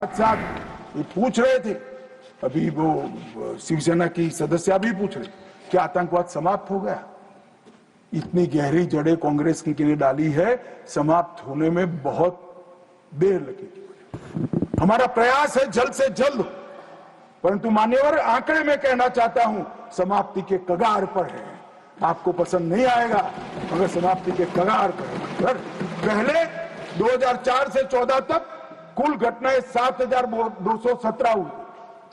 साथ ये पूछ रहे थे, अभी वो शिवसेना की सदस्य भी पूछ रहे कि आतंकवाद समाप्त हो गया। इतनी गहरी जड़ें कांग्रेस की डाली है, समाप्त होने में बहुत देर लगेगी। हमारा प्रयास है जल्द से जल्द, परंतु मान्यवर आंकड़े में कहना चाहता हूं समाप्ति के कगार पर है। आपको पसंद नहीं आएगा मगर समाप्ति के कगार पर है। पहले 2004 से 14 तक कुल घटनाएं 7,217 हुई।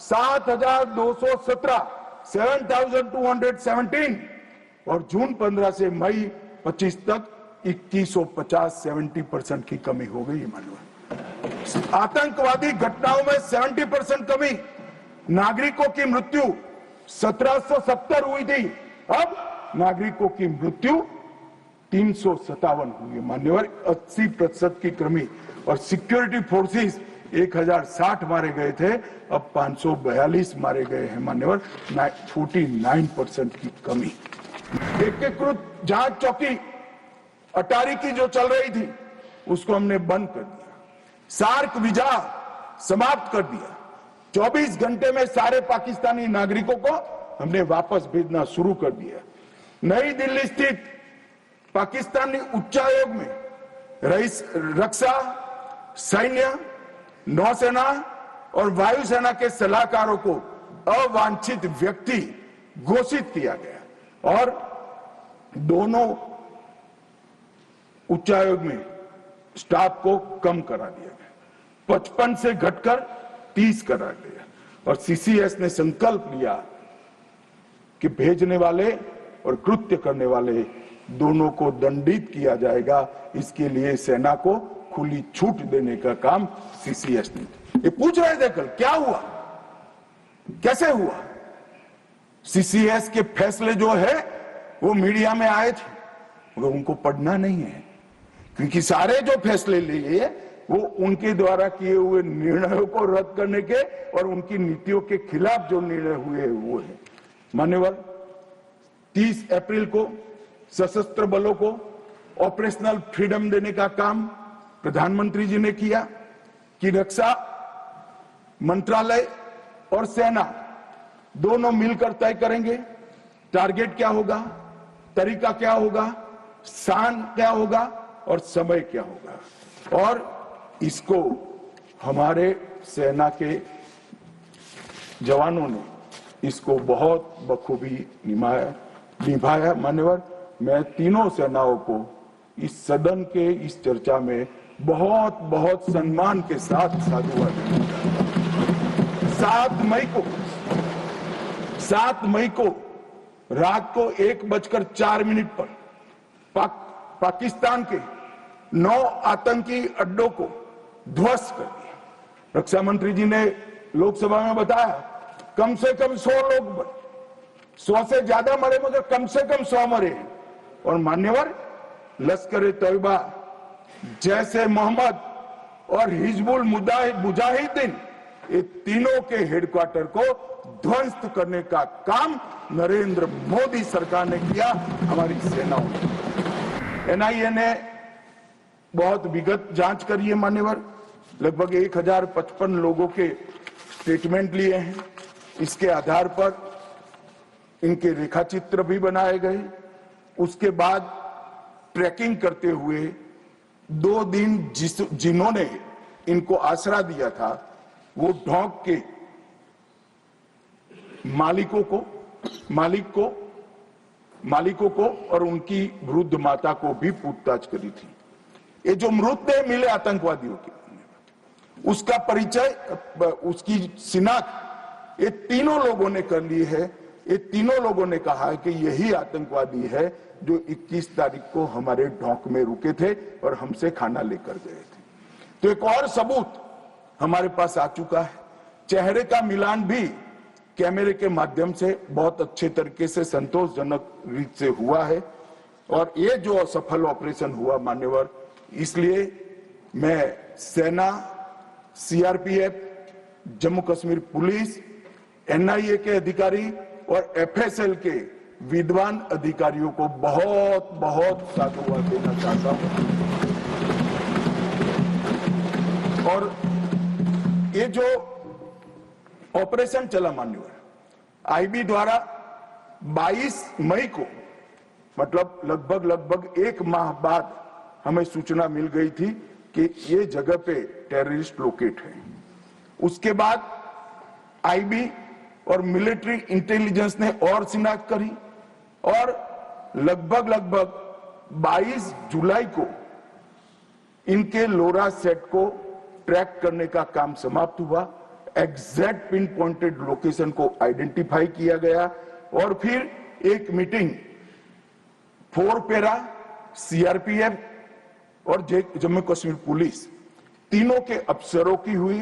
7,217, 7,217 और जून 15 से मई 25 तक 2150, 70% की कमी हो गई। मानव आतंकवादी घटनाओं में 70% कमी। नागरिकों की मृत्यु 1770 हुई थी, अब नागरिकों की मृत्यु 357 हुई। मान्यवर 80% की कमी। और सिक्योरिटी फोर्सेस 1060 मारे गए थे, अब 542 मारे गए हैं। मान्यवर 49% की कमी। एकीकृत जांच चौकी अटारी की जो चल रही थी उसको हमने बंद कर दिया। सार्क वीजा समाप्त कर दिया। 24 घंटे में सारे पाकिस्तानी नागरिकों को हमने वापस भेजना शुरू कर दिया। नई दिल्ली स्थित पाकिस्तानी उच्चायोग में रक्षा, सैन्य, नौसेना और वायुसेना के सलाहकारों को अवांछित व्यक्ति घोषित किया गया और दोनों उच्चायोग में स्टाफ को कम करा दिया गया। 55 से घटकर 30 करा गया और सीसीएस ने संकल्प लिया कि भेजने वाले और कृत्य करने वाले दोनों को दंडित किया जाएगा। इसके लिए सेना को खुली छूट देने का काम सीसीएस ने। ये पूछ रहे थे कल क्या हुआ, कैसे हुआ। सीसीएस के फैसले जो है वो मीडिया में आए थे मगर उनको पढ़ना नहीं है, क्योंकि सारे जो फैसले लिए वो उनके द्वारा किए हुए निर्णयों को रद्द करने के और उनकी नीतियों के खिलाफ जो निर्णय हुए वो है। मान्यवर 30 अप्रैल को सशस्त्र बलों को ऑपरेशनल फ्रीडम देने का काम प्रधानमंत्री जी ने किया कि रक्षा मंत्रालय और सेना दोनों मिलकर तय करेंगे टारगेट क्या होगा, तरीका क्या होगा, स्थान क्या होगा और समय क्या होगा। और इसको हमारे सेना के जवानों ने इसको बहुत बखूबी निभाया। मान्यवर मैं तीनों सेनाओं को इस सदन के इस चर्चा में बहुत बहुत सम्मान के साथ साधुवाद देता हूं। 7 मई को रात को 1:04 पर पाकिस्तान के 9 आतंकी अड्डों को ध्वस्त कर दिया। रक्षा मंत्री जी ने लोकसभा में बताया कम से कम 100 लोग मरे, 100 से ज्यादा मरे मगर कम से कम 100 मरे। और मान्यवर लश्कर तैयबा, जैसे मोहम्मद और हिजबुल मुजाहिदीन ये तीनों के हेडक्वार्टर को ध्वस्त करने का काम नरेंद्र मोदी सरकार ने किया, हमारी सेनाओं ने। एनआईए ने बहुत विगत जांच करी है मान्यवर, लगभग 1055 लोगों के स्टेटमेंट लिए हैं। इसके आधार पर इनके रेखाचित्र भी बनाए गए। उसके बाद ट्रैकिंग करते हुए 2 दिन जिन्होंने इनको आसरा दिया था वो ढोंक के मालिकों को और उनकी वृद्ध माता को भी पूछताछ करी थी। ये जो मृतदेह मिले आतंकवादियों के, उसका परिचय, उसकी शिनाख्त ये तीनों लोगों ने कर ली है। ये तीनों लोगों ने कहा कि यही आतंकवादी है जो 21 तारीख को हमारे ढोंक में रुके थे और हमसे खाना लेकर गए थे। तो एक और सबूत हमारे पास आ चुका है। चेहरे का मिलान भी कैमरे के माध्यम से बहुत अच्छे तरीके से संतोषजनक रीत से हुआ है। और ये जो सफल ऑपरेशन हुआ मान्यवर, इसलिए मैं सेना, CRPF, Jammu Kashmir police, NIA के अधिकारी और एफएसएल के विद्वान अधिकारियों को बहुत बहुत साधुवाद देना चाहता हूं। और ये जो ऑपरेशन चला मान्यवर, आईबी द्वारा 22 मई को, मतलब लगभग 1 माह बाद हमें सूचना मिल गई थी कि ये जगह पे टेररिस्ट लोकेट है। उसके बाद आईबी और मिलिट्री इंटेलिजेंस ने और शिनाख्त करी और लगभग 22 जुलाई को इनके लोरा सेट को ट्रैक करने का काम समाप्त हुआ। एग्जैक्ट पिन पॉइंटेड लोकेशन को आइडेंटिफाई किया गया और फिर एक मीटिंग 4 पैरा, सीआरपीएफ और जम्मू कश्मीर पुलिस तीनों के अफसरों की हुई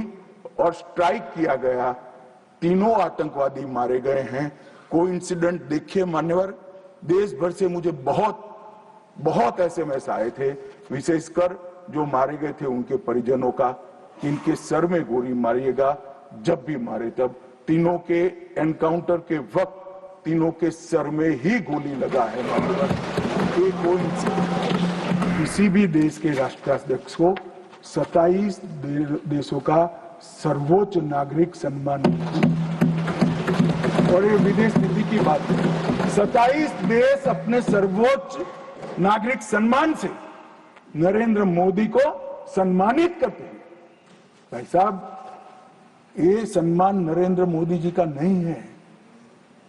और स्ट्राइक किया गया। तीनों आतंकवादी मारे गए हैं। कोइंसिडेंट देखिए मान्यवर, देश भर से मुझे बहुत एसएमएस आए थे, विशेषकर जो मारे गए थे उनके परिजनों का, इनके सर में गोली मारिएगा, जब भी मारे तब। तीनों के एनकाउंटर के वक्त तीनों के सर में ही गोली लगा है मान्यवर। किसी भी देश के राष्ट्राध्यक्ष को 27 देशों का सर्वोच्च नागरिक सम्मान, और ये विदेश नीति की बात है, 27 देश अपने सर्वोच्च नागरिक सम्मान से नरेंद्र मोदी को सम्मानित करते हैं। भाई साहब, ये सम्मान नरेंद्र मोदी जी का नहीं है,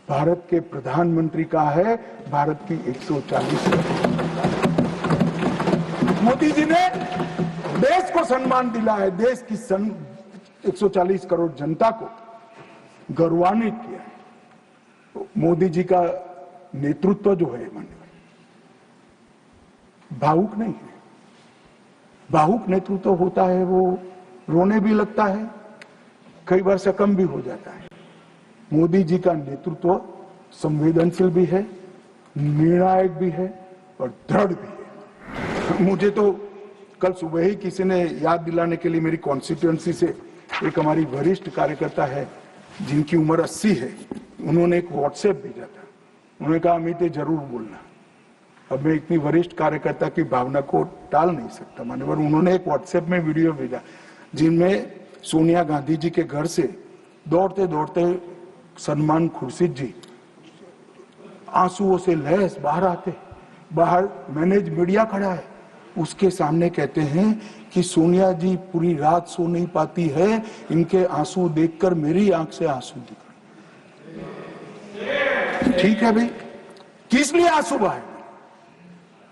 भारत के प्रधानमंत्री का है, भारत की 140 मोदी जी ने देश को सम्मान दिला है, देश की 140 करोड़ जनता को गौरवान्वित किया है। तो मोदी जी का नेतृत्व जो है भावुक नहीं है। भावुक नेतृत्व होता है वो रोने भी लगता है, कई बार शकम भी हो जाता है। मोदी जी का नेतृत्व संवेदनशील भी है, निर्णायक भी है और दृढ़ भी है। मुझे तो कल सुबह ही किसी ने याद दिलाने के लिए, मेरी कॉन्स्टिट्यूएंसी से एक हमारी वरिष्ठ कार्यकर्ता है जिनकी उम्र 80 है, उन्होंने एक व्हाट्सएप भेजा था। उन्होंने कहा अमित जरूर बोलना। अब मैं इतनी वरिष्ठ कार्यकर्ता की भावना को टाल नहीं सकता मान्यवर। उन्होंने एक व्हाट्सएप में वीडियो भेजा जिनमें सोनिया गांधी जी के घर से दौड़ते दौड़ते सलमान खुर्शीद जी आंसुओं से लहस बाहर आते, बाहर मैनेज मीडिया खड़ा है, उसके सामने कहते हैं कि सोनिया जी पूरी रात सो नहीं पाती है, इनके आंसू देखकर मेरी आंख से आंसू दिख रहे। ठीक है भाई, किस लिए आंसू बहाए?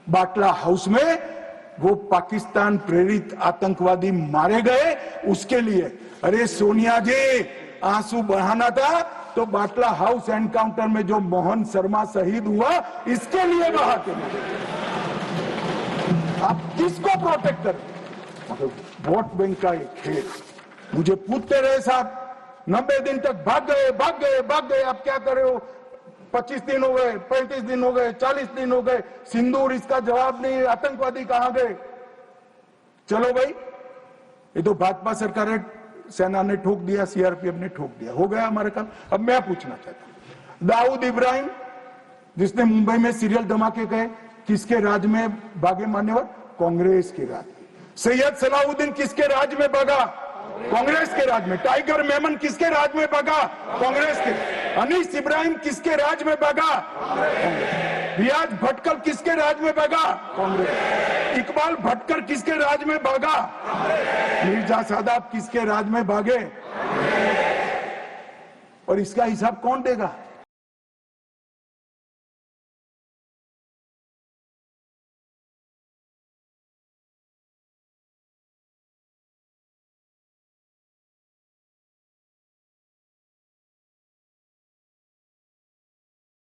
बाटला हाउस में वो पाकिस्तान प्रेरित आतंकवादी मारे गए, उसके लिए। अरे सोनिया जी, आंसू बहाना था तो बाटला हाउस एनकाउंटर में जो मोहन शर्मा शहीद हुआ, इसके लिए बहाते हैं। आप किसको प्रोटेक्ट करते? वोट बैंक का एक खेल। मुझे पूछते रहे साहब, 90 दिन तक भाग गए, आप क्या कर रहे हो? 25 दिन हो गए, 35 दिन हो गए, 40 दिन हो गए, सिंदूर इसका जवाब नहीं, आतंकवादी कहां गए? चलो भाई, ये तो भाजपा सरकार है, सेना ने ठोक दिया, सीआरपीएफ ने ठोक दिया, हो गया हमारे काम। अब मैं पूछना चाहता हूं, दाऊद इब्राहिम जिसने मुंबई में सीरियल धमाके गए, किसके राज में भागे मान्यवर? कांग्रेस के राज में। सैयद सलाउद्दीन किसके राज में भागा? कांग्रेस के राज में। टाइगर मेमन किसके राज में भागा? कांग्रेस के। अनीस इब्राहिम किसके राज में भागा? रियाज भटकल किसके राज में भागा? कांग्रेस। इकबाल भटकर किसके राज में भागा? मिर्जा सादाब किसके राज में भागे? और इसका हिसाब कौन देगा?